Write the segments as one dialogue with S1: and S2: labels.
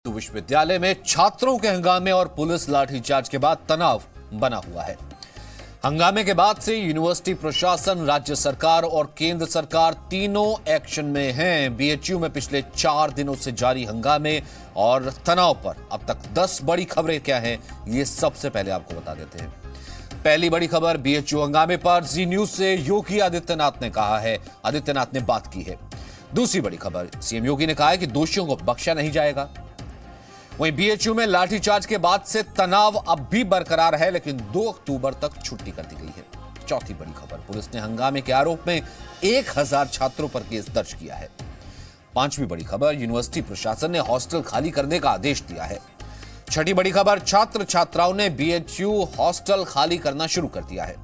S1: विश्वविद्यालय में छात्रों के हंगामे और पुलिस लाठीचार्ज के बाद तनाव बना हुआ है। हंगामे के बाद से यूनिवर्सिटी प्रशासन, राज्य सरकार और केंद्र सरकार तीनों एक्शन में हैं। बीएचयू में पिछले 4 दिनों से जारी हंगामे और तनाव पर अब तक 10 बड़ी खबरें क्या हैं, ये सबसे पहले आपको बता देते हैं। पहली बड़ी खबर, बीएचयू हंगामे पर जी न्यूज से योगी आदित्यनाथ ने कहा है, आदित्यनाथ ने बात की है। दूसरी बड़ी खबर, सीएम योगी ने कहा है कि दोषियों को बख्शा नहीं जाएगा। वहीं बीएचयू में लाठीचार्ज के बाद से तनाव अब भी बरकरार है, लेकिन 2 अक्टूबर तक छुट्टी कर दी गई है। चौथी बड़ी खबर, पुलिस ने हंगामे के आरोप में 1000 छात्रों पर केस दर्ज किया है। पांचवी बड़ी खबर, यूनिवर्सिटी प्रशासन ने हॉस्टल खाली करने का आदेश दिया है। छठी बड़ी खबर, छात्र छात्राओं ने बीएचयू हॉस्टल खाली करना शुरू कर दिया है।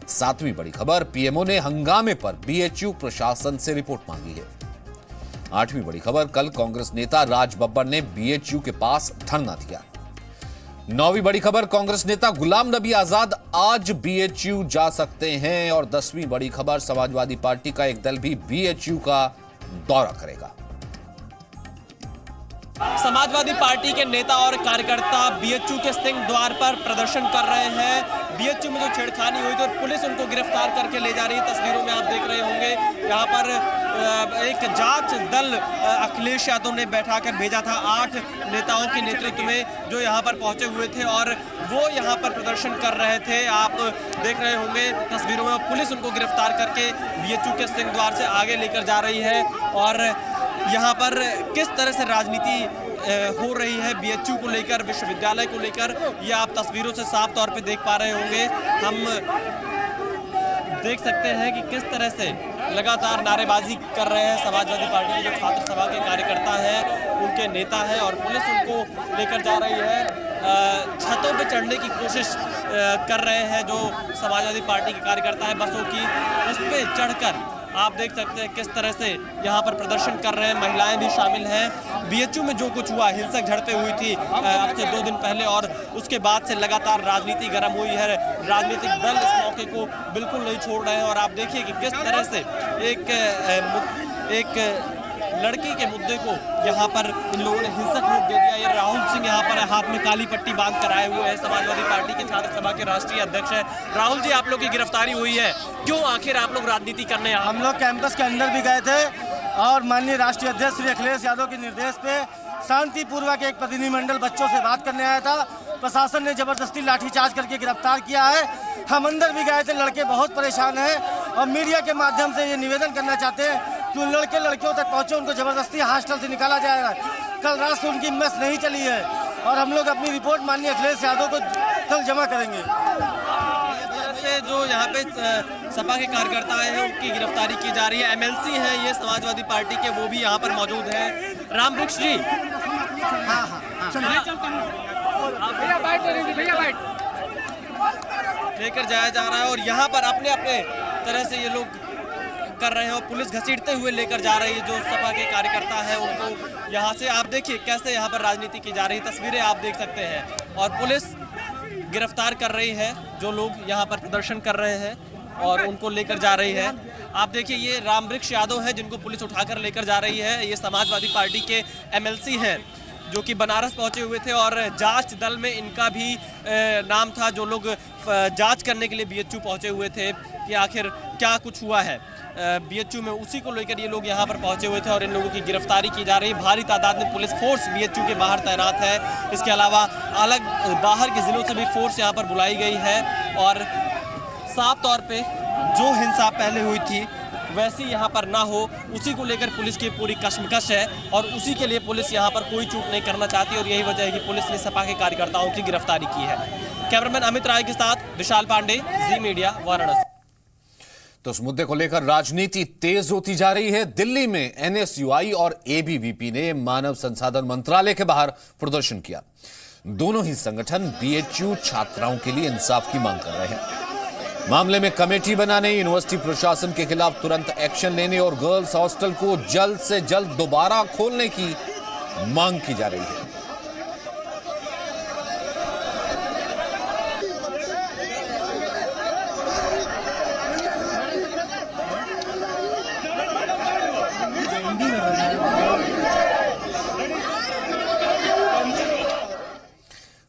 S1: सातवीं बड़ी खबर, पीएमओ ने हंगामे पर बीएचयू प्रशासन से रिपोर्ट मांगी है। आठवीं बड़ी खबर, कल कांग्रेस नेता राज बब्बर ने बीएचयू के पास धरना दिया। नौवीं बड़ी खबर, कांग्रेस नेता गुलाम नबी आजाद आज बीएचयू जा सकते हैं। और 10वीं बड़ी खबर, समाजवादी पार्टी का एक दल भी बीएचयू का दौरा करेगा।
S2: समाजवादी पार्टी के नेता और कार्यकर्ता बीएचयू के सिंह द्वार पर प्रदर्शन कर रहे हैं। बीएचयू में जो छेड़खानी हुई थी और पुलिस उनको गिरफ्तार करके ले जा रही है। तस्वीरों में आप देख रहे होंगे, यहाँ पर एक जांच दल अखिलेश यादव ने बैठाकर भेजा था 8 नेताओं के नेतृत्व में, जो यहाँ पर पहुंचे हुए थे और वो यहाँ पर प्रदर्शन कर रहे थे। आप देख रहे होंगे तस्वीरों में, पुलिस उनको गिरफ्तार करके बीएचयू के सिंह द्वार से आगे लेकर जा रही है। और यहाँ पर किस तरह से राजनीति हो रही है बीएचयू को लेकर, विश्वविद्यालय को लेकर, ये आप तस्वीरों से साफ तौर पे देख पा रहे होंगे। हम देख सकते हैं कि किस तरह से लगातार नारेबाजी कर रहे हैं समाजवादी पार्टी के जो छात्र सभा के कार्यकर्ता हैं, उनके नेता हैं, और पुलिस उनको लेकर जा रही है। छतों पे चढ़ने की कोशिश कर रहे हैं जो समाजवादी पार्टी के कार्यकर्ता हैं, बसों की, उस पर चढ़कर आप देख सकते हैं किस तरह से यहाँ पर प्रदर्शन कर रहे हैं। महिलाएं भी शामिल हैं। बीएचयू में जो कुछ हुआ, हिंसक झड़पें हुई थी अब से 2 दिन पहले, और उसके बाद से लगातार राजनीति गर्म हुई है। राजनीतिक दल इस मौके को बिल्कुल नहीं छोड़ रहे हैं। और आप देखिए कि किस तरह से एक लड़की के मुद्दे को यहाँ पर इन लोगों ने हिंसक रूप दे दिया। ये राहुल सिंह यहाँ पर हाथ में काली पट्टी बांध कर आए हुए हैं, समाजवादी पार्टी के छात्र सभा के राष्ट्रीय अध्यक्ष हैं। राहुल जी, आप लोग की गिरफ्तारी हुई है, क्यों आखिर आप लोग राजनीति करने आए?
S3: हम लोग कैंपस के अंदर भी गए थे और माननीय राष्ट्रीय अध्यक्ष श्री अखिलेश यादव के निर्देश पे शांतिपूर्वक एक प्रतिनिधिमंडल बच्चों से बात करने आया था। प्रशासन ने जबरदस्ती लाठीचार्ज करके गिरफ्तार किया है। हम अंदर भी गए थे, लड़के बहुत परेशान हैं और मीडिया के माध्यम से ये निवेदन करना चाहते हैं कि उन लड़के लड़कियों तक पहुंचे, उनको जबरदस्ती हॉस्टल से निकाला जाएगा। कल रात से उनकी मेस नहीं चली है और हम लोग अपनी रिपोर्ट माननीय अखिलेश यादव को कल जमा करेंगे।
S2: जो यहाँ पे सपा के कार्यकर्ता हैं, उनकी गिरफ्तारी की जा रही है। एमएलसी हैं ये समाजवादी पार्टी के, वो भी यहाँ पर मौजूद हैं। रामवृक्ष जी, लेकर जाया जा रहा है और यहाँ पर अपने अपने तरह से ये लोग कर रहे हैं और पुलिस घसीटते हुए लेकर जा रही है जो सपा के कार्यकर्ता हैं उनको। यहाँ से आप देखिए कैसे यहाँ पर राजनीति की जा रही है, तस्वीरें आप देख सकते हैं। और पुलिस गिरफ्तार कर रही है जो लोग यहाँ पर प्रदर्शन कर रहे हैं और उनको लेकर जा रही है। आप देखिए, ये रामवृक्ष यादव है जिनको पुलिस उठाकर लेकर जा रही है। ये समाजवादी पार्टी के एमएलसी हैं जो कि बनारस पहुंचे हुए थे और जांच दल में इनका भी नाम था, जो लोग जांच करने के लिए बीएचयू पहुंचे हुए थे कि आखिर क्या कुछ हुआ है बीएचयू में। उसी को लेकर ये लोग यहाँ पर पहुंचे हुए थे और इन लोगों की गिरफ्तारी की जा रही है। भारी तादाद में पुलिस फोर्स बीएचयू के बाहर तैनात है। इसके अलावा अलग बाहर के जिलों से भी फोर्स यहाँ पर बुलाई गई है और साफ तौर पे जो हिंसा पहले हुई थी वैसी यहाँ पर ना हो, उसी को लेकर पुलिस की पूरी कशमकश है और उसी के लिए पुलिस यहाँ पर कोई चूक नहीं करना चाहती और यही वजह है कि पुलिस ने सपा के कार्यकर्ताओं की गिरफ्तारी की है। कैमरामैन अमित राय के साथ विशाल पांडे, जी मीडिया, वाराणसी।
S1: तो इस मुद्दे को लेकर राजनीति तेज होती जा रही है। दिल्ली में एनएसयूआई और एबीवीपी ने मानव संसाधन मंत्रालय के बाहर प्रदर्शन किया। दोनों ही संगठन बीएचयू छात्राओं के लिए इंसाफ की मांग कर रहे हैं। मामले में कमेटी बनाने, यूनिवर्सिटी प्रशासन के खिलाफ तुरंत एक्शन लेने और गर्ल्स हॉस्टल को जल्द से जल्द दोबारा खोलने की मांग की जा रही है।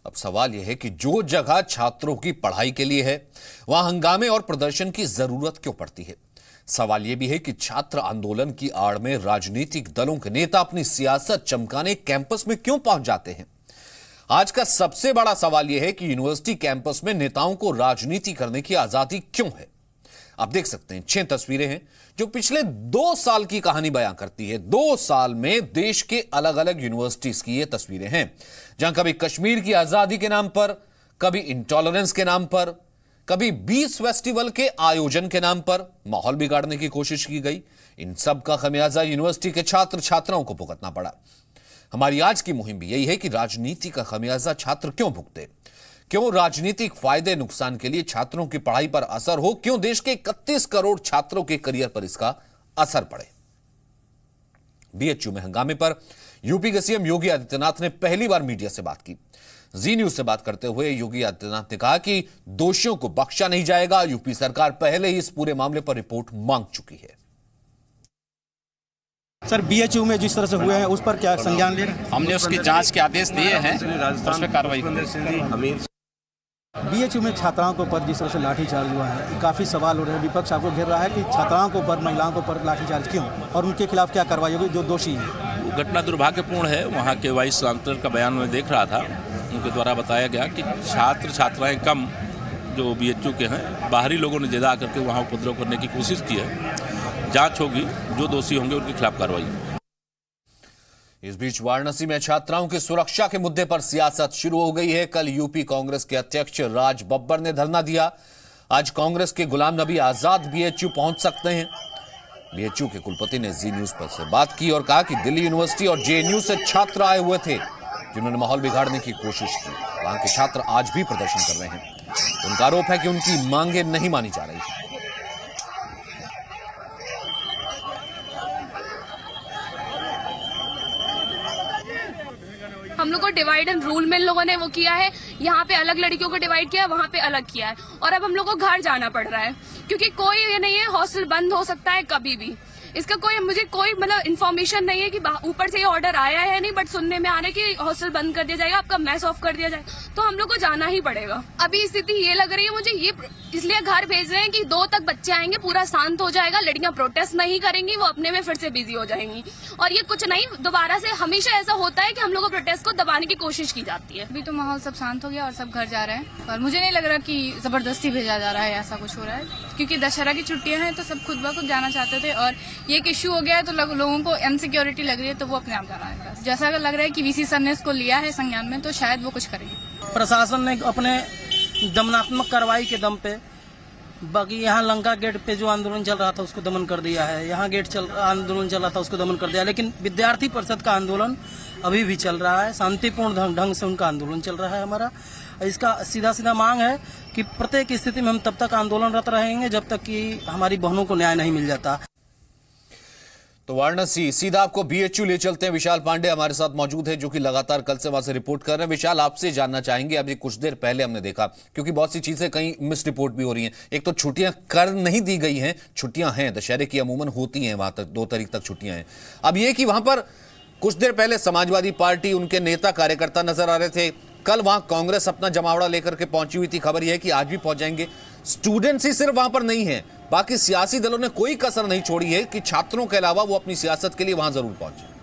S1: अब सवाल यह है कि जो जगह छात्रों की पढ़ाई के लिए है, वहां हंगामे और प्रदर्शन की जरूरत क्यों पड़ती है? सवाल यह भी है कि छात्र आंदोलन की आड़ में राजनीतिक दलों के नेता अपनी सियासत चमकाने कैंपस में क्यों पहुंच जाते हैं? आज का सबसे बड़ा सवाल यह है कि यूनिवर्सिटी कैंपस में नेताओं को राजनीति करने की आजादी क्यों है? आप देख सकते हैं 6 तस्वीरें हैं जो पिछले 2 साल की कहानी बयां करती है। 2 साल में देश के अलग अलग यूनिवर्सिटीज की ये तस्वीरें हैं, जहां कभी कश्मीर की आजादी के नाम पर, कभी इंटॉलरेंस के नाम पर, कभी 20 फेस्टिवल के आयोजन के नाम पर माहौल बिगाड़ने की कोशिश की गई। इन सब का खमियाजा यूनिवर्सिटी के छात्र छात्राओं को भुगतना पड़ा। हमारी आज की मुहिम भी यही है कि राजनीति का खमियाजा छात्र क्यों भुगते, क्यों राजनीतिक फायदे नुकसान के लिए छात्रों की पढ़ाई पर असर हो, क्यों देश के 31 करोड़ छात्रों के करियर पर इसका असर पड़े। बीएचयू में हंगामे पर यूपी के सीएम योगी आदित्यनाथ ने पहली बार मीडिया से बात की। जी न्यूज से बात करते हुए योगी आदित्यनाथ ने कहा कि दोषियों को बख्शा नहीं जाएगा। यूपी सरकार पहले ही इस पूरे मामले पर रिपोर्ट मांग चुकी है।
S4: सर, बीएचयू में जिस तरह से हुए हैं उस पर क्या संज्ञान ले रहे हैं?
S5: हमने उसकी जांच के आदेश दिए हैं, उस पर कार्रवाई होगी।
S4: बीएचयू में छात्राओं के ऊपर जिस तरह से लाठीचार्ज हुआ है, काफ़ी सवाल हो रहे हैं। विपक्ष आपको घेर रहा है कि छात्राओं के ऊपर, महिलाओं के ऊपर लाठीचार्ज क्यों, और उनके खिलाफ क्या कार्रवाई होगी जो दोषी हैं?
S5: घटना दुर्भाग्यपूर्ण है। वहाँ के वाइस चांसलर का बयान में देख रहा था, उनके द्वारा बताया गया कि छात्र छात्राएं कम जो बीएचयू के हैं, बाहरी लोगों ने ज़्यादा आकर के वहाँ उपद्रव करने की कोशिश की है। जांच होगी, जो दोषी होंगे उनके खिलाफ कार्रवाई होगी।
S1: इस बीच वाराणसी में छात्राओं की सुरक्षा के मुद्दे पर सियासत शुरू हो गई है। कल यूपी कांग्रेस के अध्यक्ष राज बब्बर ने धरना दिया। आज कांग्रेस के गुलाम नबी आजाद बीएचयू पहुंच सकते हैं। बीएचयू के कुलपति ने जी न्यूज पर से बात की और कहा कि दिल्ली यूनिवर्सिटी और जेएनयू से छात्र आए हुए थे जिन्होंने माहौल बिगाड़ने की कोशिश की। वहां के छात्र आज भी प्रदर्शन कर रहे हैं। उनका आरोप है कि उनकी मांगे नहीं मानी जा रही है।
S6: हम लोग को डिवाइड एंड रूल में इन लोगों ने वो किया है। यहाँ पे अलग लड़कियों को डिवाइड किया है, वहाँ पे अलग किया है, और अब हम लोग को घर जाना पड़ रहा है क्योंकि कोई ये नहीं है हॉस्टल बंद हो सकता है कभी भी। इसका मुझे कोई इन्फॉर्मेशन नहीं है कि ऊपर से ये ऑर्डर आया है नहीं, बट सुनने में आ रहा है कि हॉस्टल बंद कर दिया जाएगा, आपका मैस ऑफ कर दिया जाएगा, तो हम लोग को जाना ही पड़ेगा। अभी स्थिति ये लग रही है मुझे, ये इसलिए घर भेज रहे हैं कि 2 तक बच्चे आएंगे, पूरा शांत हो जाएगा, लड़कियां प्रोटेस्ट नहीं करेंगी, वो अपने में फिर से बिजी हो जाएंगी। और ये कुछ नहीं, दोबारा से हमेशा ऐसा होता है कि हम लोग को प्रोटेस्ट को दबाने की कोशिश की जाती है।
S7: अभी तो माहौल सब शांत हो गया और सब घर जा रहे हैं, और मुझे नहीं लग रहा कि जबरदस्ती भेजा जा रहा है, ऐसा कुछ हो रहा है, क्योंकि दशहरा की छुट्टियां हैं तो सब खुद ब खुद जाना चाहते थे, और ये एक इश्यू हो गया है तो लोगों को इनसिक्योरिटी लग रही है तो वो अपने आप जाना है। जैसा लग रहा है कि वीसी सर ने इसको लिया है संज्ञान में, तो शायद वो कुछ करेंगे।
S4: प्रशासन ने अपने दमनात्मक कार्रवाई के दम पे, बाकी यहाँ लंका गेट पे जो आंदोलन चल रहा था उसको दमन कर दिया है, यहाँ आंदोलन चल रहा था उसको दमन कर दिया, लेकिन विद्यार्थी परिषद का आंदोलन अभी भी चल रहा है। शांतिपूर्ण ढंग से उनका आंदोलन चल रहा है। हमारा इसका सीधा मांग है कि प्रत्येक स्थिति में हम तब तक आंदोलनरत रहेंगे जब तक कि हमारी बहनों को न्याय नहीं मिल जाता।
S1: तो वाराणसी सीधा आपको बीएचयू ले चलते हैं। विशाल पांडे हमारे साथ मौजूद है, जो कि लगातार कल से वहां से रिपोर्ट कर रहे हैं। विशाल, आपसे जानना चाहेंगे, अभी कुछ देर पहले हमने देखा, क्योंकि बहुत सी चीजें कहीं मिस रिपोर्ट भी हो रही हैं। एक तो छुट्टियां कर नहीं दी गई हैं, छुट्टियां हैं, दशहरे की अमूमन होती हैं, वहां तक 2 तारीख तक छुट्टियां हैं। अब यह कि वहां पर कुछ देर पहले समाजवादी पार्टी, उनके नेता कार्यकर्ता नजर आ रहे थे। कल वहां कांग्रेस अपना जमावड़ा लेकर के पहुंची हुई थी। खबर यह है कि आज भी पहुंच जाएंगे। स्टूडेंट्स ही सिर्फ वहां पर नहीं है, बाकी सियासी दलों ने कोई कसर नहीं छोड़ी है कि छात्रों के अलावा वो अपनी सियासत के लिए वहां जरूर पहुंचे।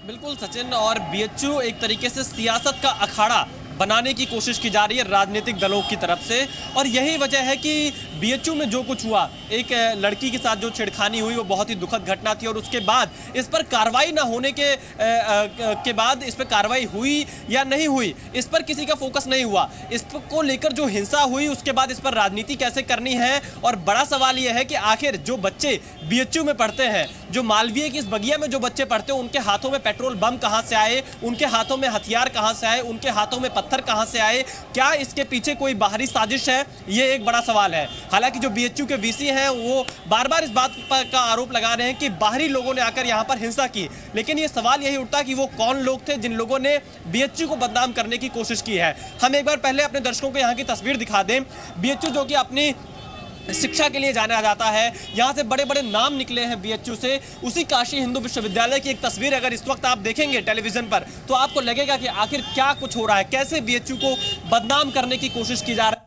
S2: बिल्कुल सचिन, और बीएचयू एक तरीके से सियासत का अखाड़ा बनाने की कोशिश की जा रही है राजनीतिक दलों की तरफ से, और यही वजह है कि बीएचयू में जो कुछ हुआ, एक लड़की के साथ जो छेड़खानी हुई वो बहुत ही दुखद घटना थी, और उसके बाद इस पर कार्रवाई ना होने के बाद इस पर कार्रवाई हुई या नहीं हुई, इस पर किसी का फोकस नहीं हुआ। इसको लेकर जो हिंसा हुई उसके बाद इस पर राजनीति कैसे करनी है, और बड़ा सवाल यह है कि आखिर जो बच्चे बीएचयू में पढ़ते हैं, जो मालवीय की इस बगिया में जो बच्चे पढ़ते हैं, उनके हाथों में पेट्रोल बम कहां से आए, उनके हाथों में हथियार कहां से आए, उनके हाथों में पत्थर कहां से आए, क्या इसके पीछे कोई बाहरी साजिश है, ये एक बड़ा सवाल है। हालांकि जो बीएचयू के वीसी हैं वो बार-बार इस बात का आरोप लगा रहे हैं कि बाहरी लोगों ने आकर यहां पर हिंसा की, लेकिन ये सवाल यही उठता कि वो कौन लोग थे जिन लोगों ने बीएचयू को बदनाम करने की कोशिश की है। हम एक बार पहले अपने दर्शकों को यहां की तस्वीर दिखा दें। बीएचयू जो कि अपनी शिक्षा के लिए जाना जाता है, यहाँ से बड़े बड़े नाम निकले हैं बीएचयू से। उसी काशी हिंदू विश्वविद्यालय की एक तस्वीर अगर इस वक्त आप देखेंगे टेलीविजन पर तो आपको लगेगा कि आखिर क्या कुछ हो रहा है, कैसे बीएचयू को बदनाम करने की कोशिश की जा रही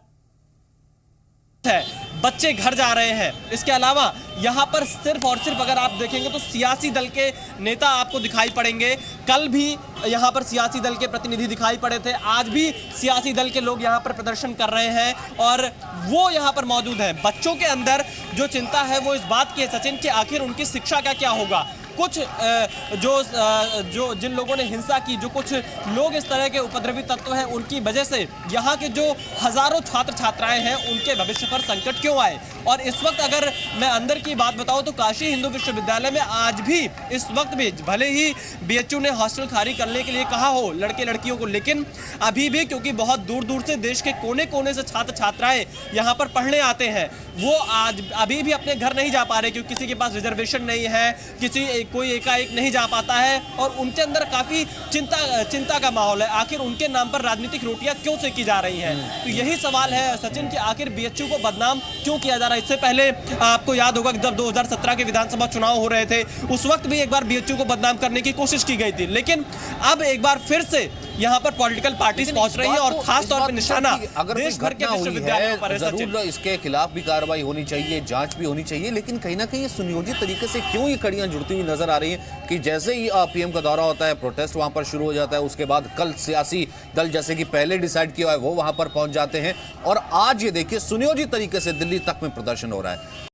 S2: है। बच्चे घर जा रहे हैं। इसके अलावा यहाँ पर सिर्फ और सिर्फ अगर आप देखेंगे तो सियासी दल के नेता आपको दिखाई पड़ेंगे। कल भी यहाँ पर सियासी दल के प्रतिनिधि दिखाई पड़े थे, आज भी सियासी दल के लोग यहाँ पर प्रदर्शन कर रहे हैं और वो यहाँ पर मौजूद हैं। बच्चों के अंदर जो चिंता है वो इस बात की है सचिन कि आखिर उनकी शिक्षा का क्या होगा। कुछ जो जिन लोगों ने हिंसा की, जो कुछ लोग इस तरह के उपद्रवी तत्व हैं, उनकी वजह से यहाँ के जो हजारों छात्र छात्राएं हैं उनके भविष्य पर संकट क्यों आए। और इस वक्त अगर मैं अंदर की बात बताऊं तो काशी हिंदू विश्वविद्यालय में आज भी इस वक्त भी भले ही बीएचयू ने हॉस्टल खाली करने के लिए कहा हो लड़के लड़कियों को, लेकिन अभी भी क्योंकि बहुत दूर दूर से देश के कोने कोने से छात्र छात्राएं यहाँ पर पढ़ने आते हैं, वो आज अभी भी अपने घर नहीं जा पा रहे क्योंकि किसी के पास रिजर्वेशन नहीं है, कोई एकाएक नहीं जा पाता है और उनके अंदर काफी चिंता का माहौल है। आखिर उनके नाम पर राजनीतिक रोटियां क्यों सेकी जा रही हैं? तो यही सवाल है सचिन कि आखिर बीएचयू को बदनाम क्यों किया जा रहा है। इससे पहले आपको याद होगा कि जब 2017 के विधानसभा चुनाव हो रहे थे उस वक्त भी एक बार बीएचयू को बदनाम करने की कोशिश की गई थी, लेकिन अब एक बार फिर से यहाँ पर पॉलिटिकल पार्टीज पहुंच रही है और खास तौर पर निशाना देश भर के विश्वविद्यालयों पर है।
S1: जरूर इसके खिलाफ भी कार्रवाई होनी चाहिए, जांच भी होनी चाहिए, लेकिन कहीं ना कहीं सुनियोजित तरीके से क्यों ये कड़ियां जुड़ती हुई नजर आ रही हैं कि जैसे ही पीएम का दौरा होता है, प्रोटेस्ट वहां पर शुरू हो जाता है, उसके बाद कल सियासी दल जैसे कि पहले डिसाइड किया है वो वहां पर पहुंच जाते हैं और आज ये देखिए सुनियोजित तरीके से दिल्ली तक में प्रदर्शन हो रहा है।